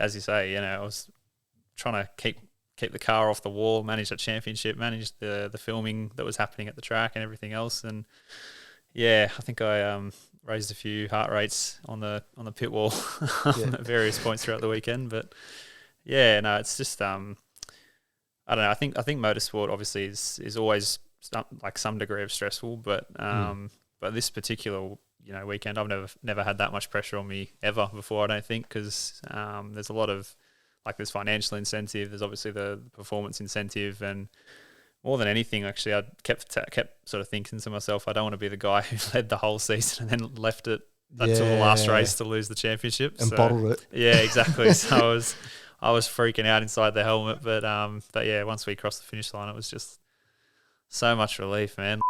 as you say, I was trying to keep the car off the wall, manage the championship, manage the filming that was happening at the track and everything else. And yeah, I think I raised a few heart rates on the pit wall at various points throughout the weekend. But yeah, no, it's just I don't know. I think motorsport obviously is always some degree of stressful, but this particular weekend, I've never had that much pressure on me ever before. I don't think, because there's a lot of there's financial incentive. There's obviously the performance incentive, and more than anything, actually, I kept sort of thinking to myself, I don't want to be the guy who led the whole season and then left it until the last race to lose the championship and bottled it. Yeah, exactly. So I was freaking out inside the helmet, but yeah, once we crossed the finish line, it was just so much relief, man.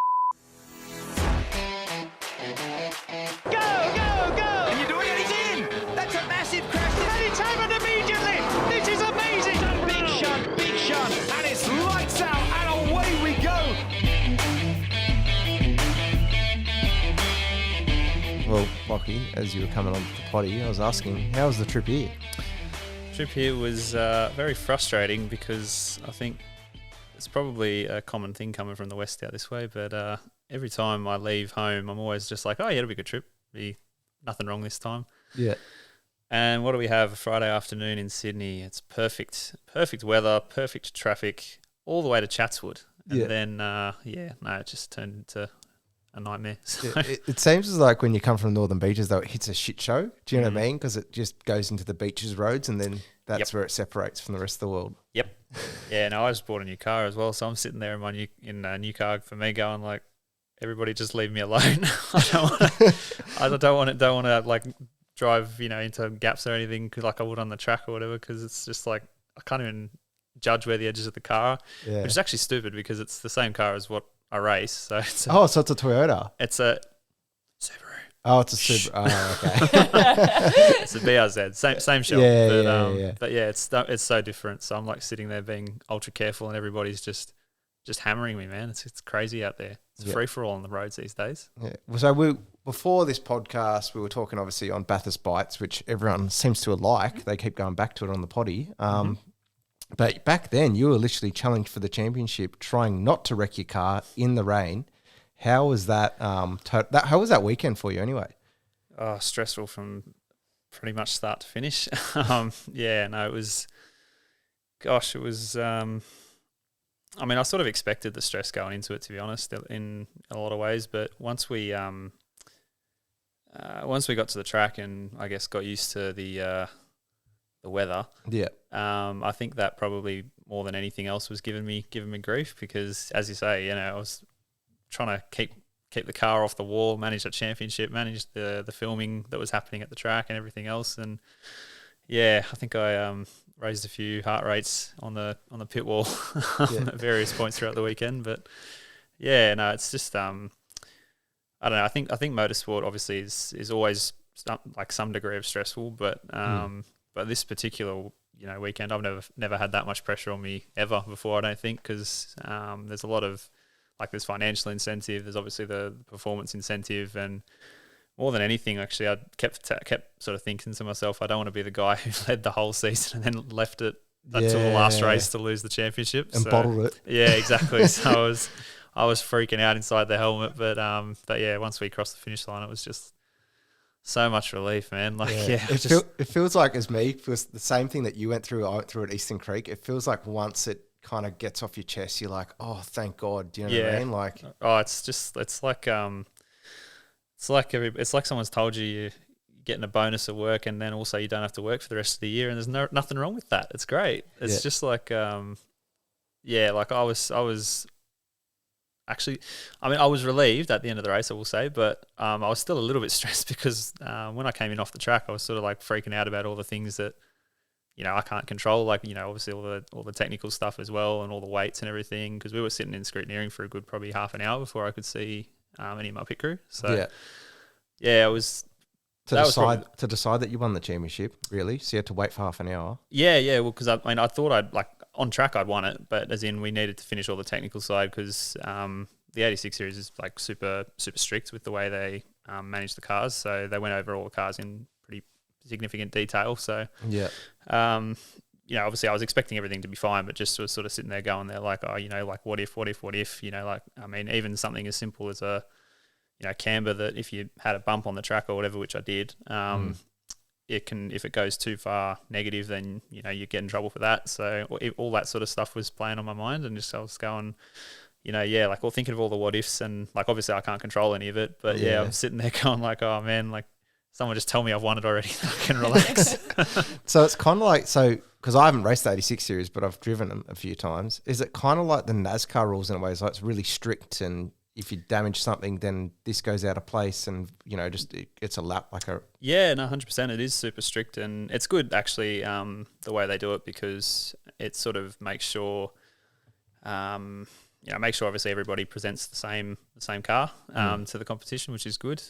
Well, Lachy, as you were coming on the potty, I was asking, how was the trip here? Trip here was very frustrating, because I think it's probably a common thing coming from the west out this way, but every time I leave home, I'm always just like, oh yeah, it'll be a good trip. Be nothing wrong this time. Yeah. And what do we have? A Friday afternoon in Sydney. It's perfect weather, perfect traffic, all the way to Chatswood. And then, it just turned into a nightmare. So. It seems as like when you come from Northern Beaches, though, it hits a shit show. Do you know what I mean? Because it just goes into the beaches roads, and then that's where it separates from the rest of the world. Yep. Yeah, no, I just bought a new car as well, so I'm sitting there in a new car for me, going like, everybody just leave me alone. I don't want to like drive into gaps or anything like I would on the track or whatever, because it's just like I can't even judge where the edges of the car are, which is actually stupid, because it's the same car as what I race. So it's so it's a Toyota. It's a Subaru. Oh, it's a Subaru. Oh, okay. It's a BRZ, same shell. But yeah, it's so different. So I'm like sitting there being ultra careful, and everybody's just hammering me, man. It's crazy out there. It's free for all on the roads these days. Yeah. So before this podcast, we were talking obviously on Bathurst Bites, which everyone seems to like. They keep going back to it on the potty. But back then, you were literally challenged for the championship, trying not to wreck your car in the rain. How was that? How was that weekend for you, anyway? Oh, stressful from pretty much start to finish. It was. Gosh, it was. I mean, I sort of expected the stress going into it, to be honest, in a lot of ways. But once we got to the track and I guess got used to the weather, I think that probably more than anything else was giving me grief, because, as you say, I was trying to keep the car off the wall, manage the championship, manage the filming that was happening at the track and everything else. And yeah, I think I raised a few heart rates on the pit wall at various points throughout the weekend. But yeah, no, it's just I don't know. I think motorsport obviously is always some degree of stressful, but this particular weekend, I've never had that much pressure on me ever before. I don't think, because there's a lot of there's financial incentive. There's obviously the performance incentive, and more than anything, actually, I kept sort of thinking to myself, I don't want to be the guy who led the whole season and then left it until the last race to lose the championship. And bottled it. Yeah, exactly. So I was freaking out inside the helmet, but yeah, once we crossed the finish line, it was just so much relief, man. It feels like, as me, it was the same thing that you went through, I went through at Eastern Creek. It feels like once it kind of gets off your chest, you're like, oh, thank God. Do you know what I mean? Like, oh, it's like someone's told you're getting a bonus at work, and then also you don't have to work for the rest of the year, and there's nothing wrong with that. It's great. It's just like I was actually, I mean, I was relieved at the end of the race, I will say, but I was still a little bit stressed, because when I came in off the track, I was sort of like freaking out about all the things that I can't control, obviously all the technical stuff as well, and all the weights and everything, because we were sitting in scrutineering for a good probably half an hour before I could see any of my pit crew. So it was to decide that you won the championship, really. So you had to wait for half an hour. Yeah. Well, because I thought on track I'd won it, but as in we needed to finish all the technical side, because the 86 series is super super strict with the way they manage the cars. So they went over all the cars in pretty significant detail. So yeah. Obviously I was expecting everything to be fine, but just was sort of sitting there going there like, like what if, like, I mean, even something as simple as a, camber, that if you had a bump on the track or whatever, which I did, it can, if it goes too far negative, then, you get in trouble for that. So all that sort of stuff was playing on my mind, and just I was going, thinking of all the what ifs, and like, obviously I can't control any of it, but I'm sitting there going like, oh man, like someone just tell me I've won it already. I can relax. So it's kind of like, because I haven't raced the 86 series, but I've driven them a few times. Is it kind of like the NASCAR rules in a way? It's like it's really strict, and if you damage something, then this goes out of place, and it's a lap like a. Yeah, no, 100%. It is super strict, and it's good actually the way they do it, because it sort of makes sure, obviously everybody presents the same car to the competition, which is good.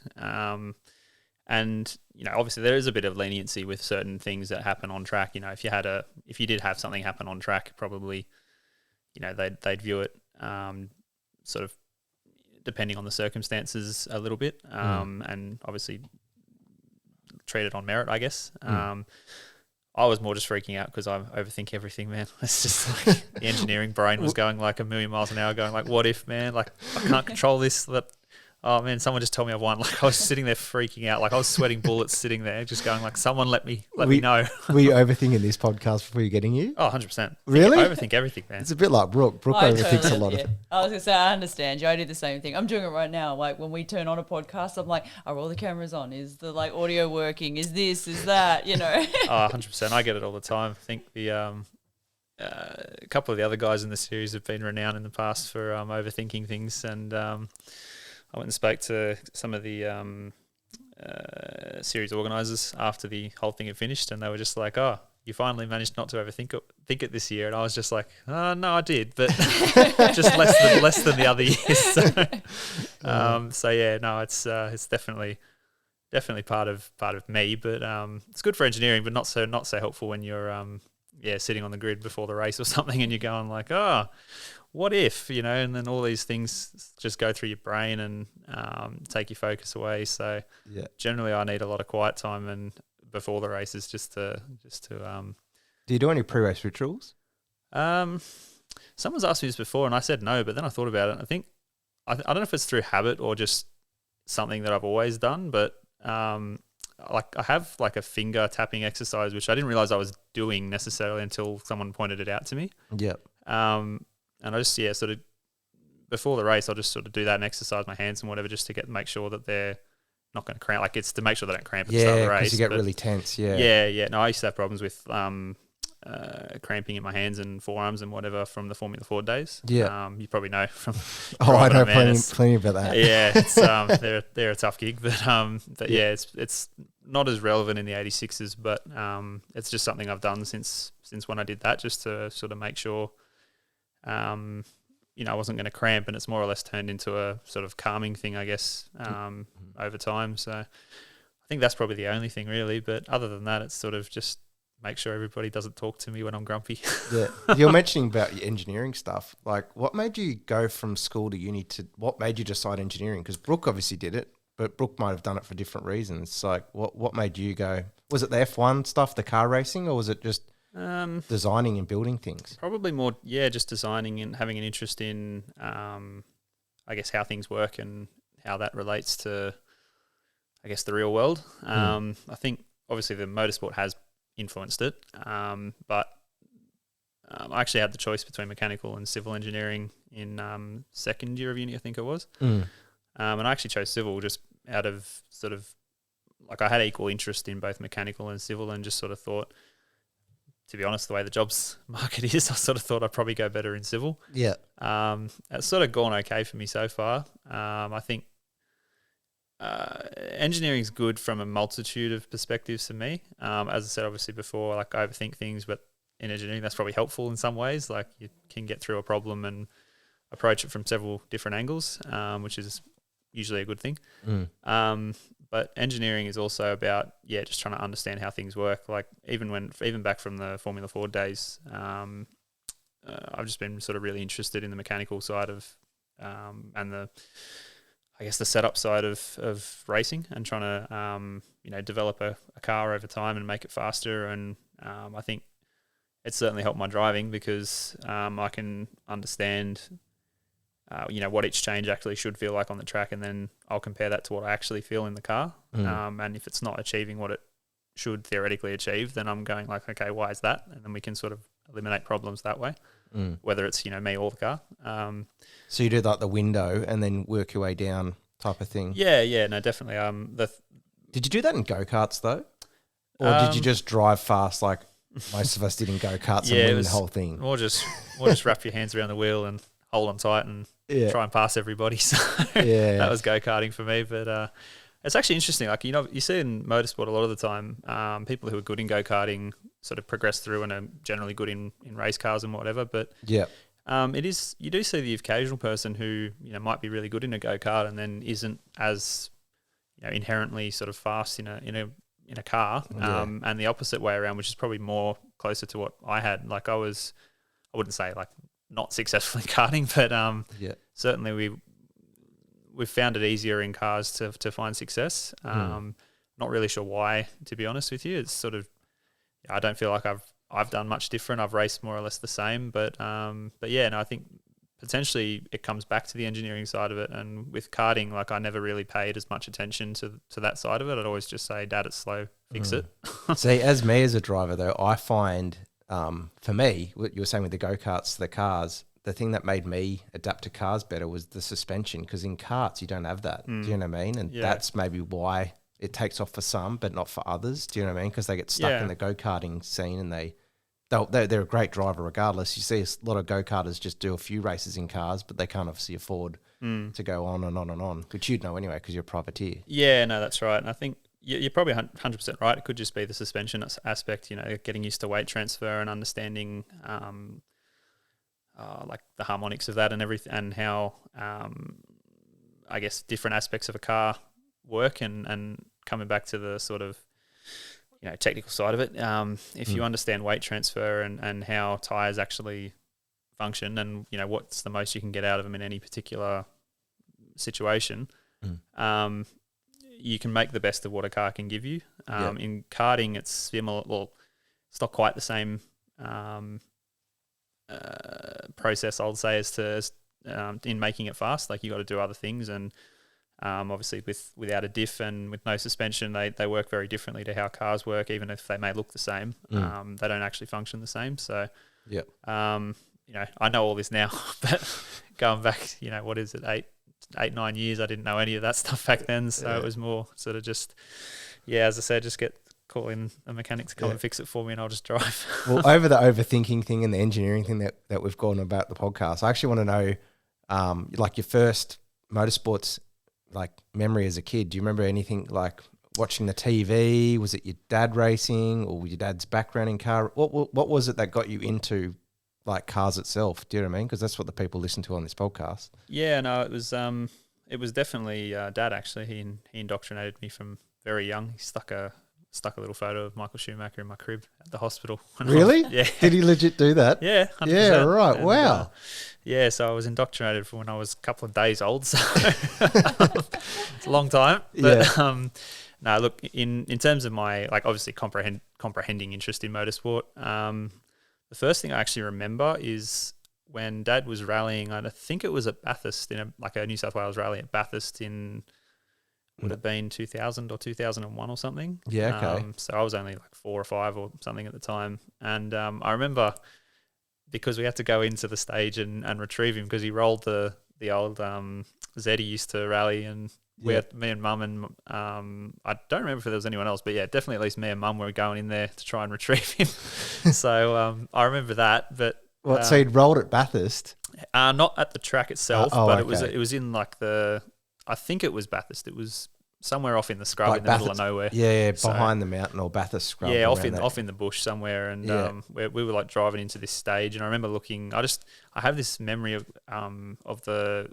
And obviously there is a bit of leniency with certain things that happen on track. If you did have something happen on track, probably, they'd view it sort of depending on the circumstances a little bit, and obviously treat it on merit, I guess. I was more just freaking out because I overthink everything, man. It's just like the engineering brain was going like a million miles an hour, going like, what if, man? Like, I can't control this. Oh man, someone just told me I won. Like, I was sitting there freaking out. Like, I was sweating bullets sitting there, just going like, someone let me know. Were you overthinking this podcast before you getting here? Oh, 100%. Really? I overthink everything, man. It's a bit like Brooke. Brooke overthinks a lot of it. I was going to say, I understand you. I do the same thing. I'm doing it right now. Like, when we turn on a podcast, I'm like, are all the cameras on? Is the like audio working? Is this? Is that? Oh, 100%. I get it all the time. I think the a couple of the other guys in the series have been renowned in the past for overthinking things, and I went and spoke to some of the series organisers after the whole thing had finished, and they were just like, "Oh, you finally managed not to overthink it this year." And I was just like, "Oh no, I did, but just less than the other years." It's definitely part of me, but it's good for engineering, but not so helpful when you're sitting on the grid before the race or something, and you're going like, "Oh, what if," and then all these things just go through your brain and take your focus away. So generally I need a lot of quiet time and before the races just to Do you do any pre-race rituals? Someone's asked me this before and I said no, but then I thought about it. I think I don't know if it's through habit or just something that I've always done, but like I have like a finger tapping exercise, which I didn't realize I was doing necessarily until someone pointed it out to me. And I just, sort of before the race, I'll just sort of do that and exercise my hands and whatever, just to make sure that they're not going to cramp. Like, it's to make sure they don't cramp at the start of the race. Yeah, because you get really tense. No, I used to have problems with cramping in my hands and forearms and whatever from the Formula Ford days. You probably know from. I know plenty about that. Yeah, it's they're a tough gig, but it's not as relevant in the 86s, but it's just something I've done since when I did that, just to sort of make sure. I wasn't going to cramp, and it's more or less turned into a sort of calming thing, I guess, over time. So I think that's probably the only thing really. But other than that, it's sort of just make sure everybody doesn't talk to me when I'm grumpy. Yeah. You're mentioning about your engineering stuff. Like, what made you go from school to uni what made you decide engineering? Because Brooke obviously did it, but Brooke might have done it for different reasons. It's like, what made you go? Was it the F1 stuff, the car racing, or was it just designing and building things? Probably more, just designing and having an interest in, I guess, how things work and how that relates to, I guess, the real world. I think obviously the motorsport has influenced it, but I actually had the choice between mechanical and civil engineering in second year of uni, I think it was. And I actually chose civil just out of sort of, like, I had equal interest in both mechanical and civil, and just sort of thought, to be honest, the way the jobs market is, I sort of thought I'd probably go better in civil. Yeah. It's sort of gone okay for me so far. I think engineering is good from a multitude of perspectives for me. As I said, obviously before, like, I overthink things, but in engineering, that's probably helpful in some ways. Like, you can get through a problem and approach it from several different angles, which is usually a good thing. But engineering is also about, just trying to understand how things work. Like, even back from the Formula Ford days, I've just been sort of really interested in the mechanical side of, and the, I guess, the setup side of racing and trying to, develop a car over time and make it faster. And I think it's certainly helped my driving because I can understand, what each change actually should feel like on the track, and then I'll compare that to what I actually feel in the car. And if it's not achieving what it should theoretically achieve, then I'm going like, okay, why is that? And then we can sort of eliminate problems that way, whether it's, me or the car. So you do like the window and then work your way down type of thing? Yeah, no, definitely. Did you do that in go-karts though? Or did you just drive fast like most of us did in go-karts and win the whole thing? Or just wrap your hands around the wheel and hold on tight and try and pass everybody. So that was go-karting for me. But it's actually interesting. Like, you see in motorsport a lot of the time, people who are good in go-karting sort of progress through and are generally good in race cars and whatever. But you do see the occasional person who, might be really good in a go-kart and then isn't as, inherently sort of fast in a car, and the opposite way around, which is probably more closer to what I had. Like I wouldn't say like not successful in karting, but certainly we've found it easier in cars to find success. Not really sure why, to be honest with you. It's sort of, I don't feel like I've done much different. I've raced more or less the same, but yeah, no, I think potentially it comes back to the engineering side of it. And with karting, like I never really paid as much attention to that side of it. I'd always just say, Dad, it's slow, fix it. See, as me as a driver though, I find for me, what you were saying with the go-karts, the cars, the thing that made me adapt to cars better was the suspension, because in karts you don't have that. Do you know what I mean? And that's maybe why it takes off for some, but not for others. Do you know what I mean? Because they get stuck in the go-karting scene and they're a great driver regardless. You see a lot of go-karters just do a few races in cars, but they can't obviously afford to go on and on and on, which you'd know anyway because you're a privateer. Yeah, no, that's right. And I think you're probably 100% right. It could just be the suspension aspect, getting used to weight transfer and understanding like the harmonics of that and everything, and how I guess different aspects of a car work, and coming back to the sort of technical side of it. If you understand weight transfer and how tires actually function, and what's the most you can get out of them in any particular situation, you can make the best of what a car can give you. In karting, it's similar. Well, it's not quite the same process, I'll say, as in making it fast. Like you got to do other things, and obviously without a diff and with no suspension, they work very differently to how cars work. Even if they may look the same, they don't actually function the same. So I know all this now, but going back, what is it, 8-9 years, I didn't know any of that stuff back then. So it was more sort of just, as I said, just call in a mechanic to come and fix it for me, and I'll just drive. Well, over the overthinking thing and the engineering thing that we've gone about the podcast, I actually want to know, like your first motorsports like memory as a kid. Do you remember anything like watching the TV? Was it your dad racing, or your dad's background in car? What was it that got you into like cars itself? Do you know what I mean? Because that's what the people listen to on this podcast. Yeah, no, it was definitely Dad. Actually, he indoctrinated me from very young. He stuck a little photo of Michael Schumacher in my crib at the hospital. Really? Yeah. Did he legit do that? Yeah, 100%. Yeah, right. And, wow. So I was indoctrinated from when I was a couple of days old. So it's a long time. But no, look, in terms of my obviously comprehending interest in motorsport, the first thing I actually remember is when Dad was rallying. I think it was at Bathurst, in a New South Wales rally at Bathurst in. Would have been 2000 or 2001 or something. Yeah, okay. So I was only like 4 or 5 or something at the time. And I remember because we had to go into the stage and retrieve him because he rolled the old Z he used to rally, and we had me and Mum and I don't remember if there was anyone else, but definitely at least me and Mum were going in there to try and retrieve him. So I remember that. But so he'd rolled at Bathurst? Not at the track itself, but okay. it was in like I think it was Bathurst. It was somewhere off in the scrub, like in the middle of nowhere. Yeah, behind the mountain, or Bathurst scrub. Yeah, off in the bush somewhere, and we were like driving into this stage, and I remember looking. I have this memory of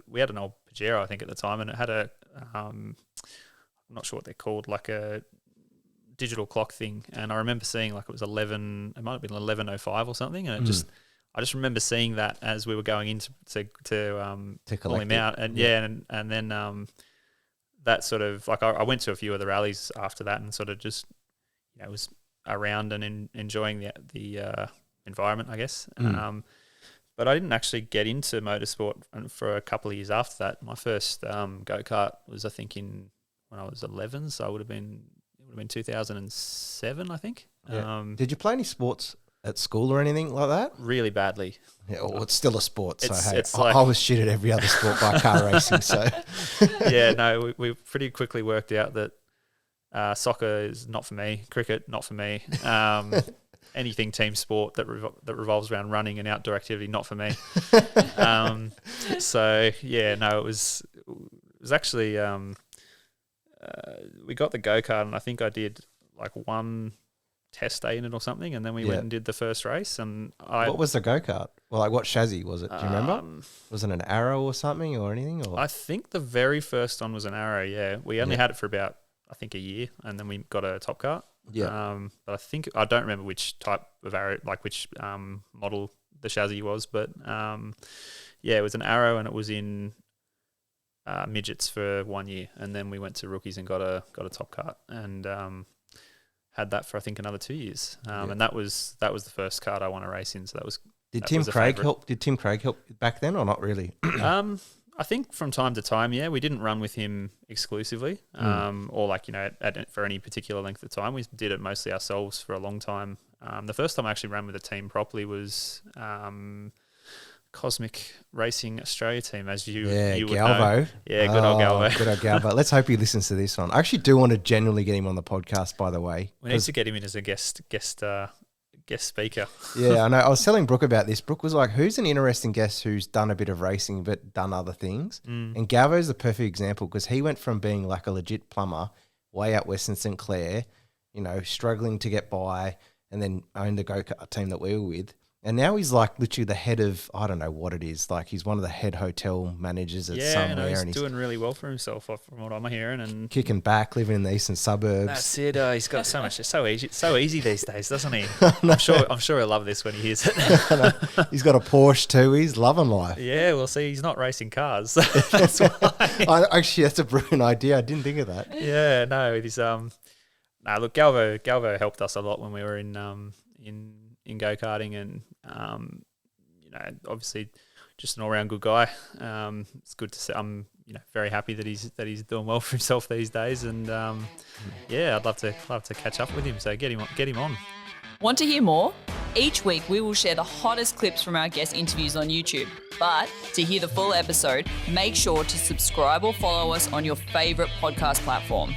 we had an old Pajero, I think, at the time, and it had a I'm not sure what they're called, like a digital clock thing, and I remember seeing like it was 11. It might have been 11:05 or something, and I just remember seeing that as we were going in to pull him out, and and then that sort of like I went to a few of the rallies after that and sort of just was around and enjoying the environment, I guess. But I didn't actually get into motorsport for a couple of years after that. My first go-kart was, I think, when I was 11, so it would have been 2007, I think. Yeah. Did you play any sports at school or anything like that? Really badly. Yeah, well, it's still a sport, so I was shit at every other sport by car racing. So yeah, no, we pretty quickly worked out that soccer is not for me, cricket not for me. Anything team sport that revolves around running and outdoor activity, not for me. So yeah, no, it was actually we got the go-kart, and I think I did like one test day in it or something, and then we went and did the first race. And what was the go-kart? Well, like what chassis was it? Do you remember? Was it an Arrow or something or anything? Or? I think the very first one was an Arrow. Yeah, we only had it for about I think a year, and then we got a top kart. Yeah. But I don't remember which type of Arrow, like which model the chassis was, but it was an Arrow, and it was in midgets for 1 year, and then we went to rookies and got a top kart, and had that for I think another 2 years. And that was the first kart I won a race in. So that was. Did Tim Craig help? Did Tim Craig help back then, or not really? I think from time to time, we didn't run with him exclusively, or like, for any particular length of time. We did it mostly ourselves for a long time. The first time I actually ran with a team properly was Cosmic Racing Australia team, as you would Galvo. Know. Yeah, good old Galvo. Good old Galvo. Let's hope he listens to this one. I actually do want to genuinely get him on the podcast, by the way. We need to get him in as a guest speaker. Yeah, I know. I was telling Brooke about this. Brooke was like, who's an interesting guest who's done a bit of racing but done other things? And Galvo's the perfect example, because he went from being like a legit plumber way out west in St. Clair, struggling to get by, and then owned the go-kart team that we were with. And now he's like literally the head of, I don't know what it is. Like he's one of the head hotel managers at somewhere. Yeah, he's doing really well for himself from what I'm hearing. And kicking back, living in the eastern suburbs. That's it. He's got so much. It's so easy these days, doesn't he? I'm sure he'll love this when he hears it. He's got a Porsche too. He's loving life. Yeah, well, see, he's not racing cars. So that's why. Actually, that's a brilliant idea. I didn't think of that. Yeah, no, he's look, Galvo helped us a lot when we were in go-karting, and obviously just an all-round good guy. It's good to see. I'm very happy that he's doing well for himself these days, and I'd love to catch up with him. So get him on. Want to hear more? Each week we will share the hottest clips from our guest interviews on YouTube. But to hear the full episode, make sure to subscribe or follow us on your favourite podcast platform.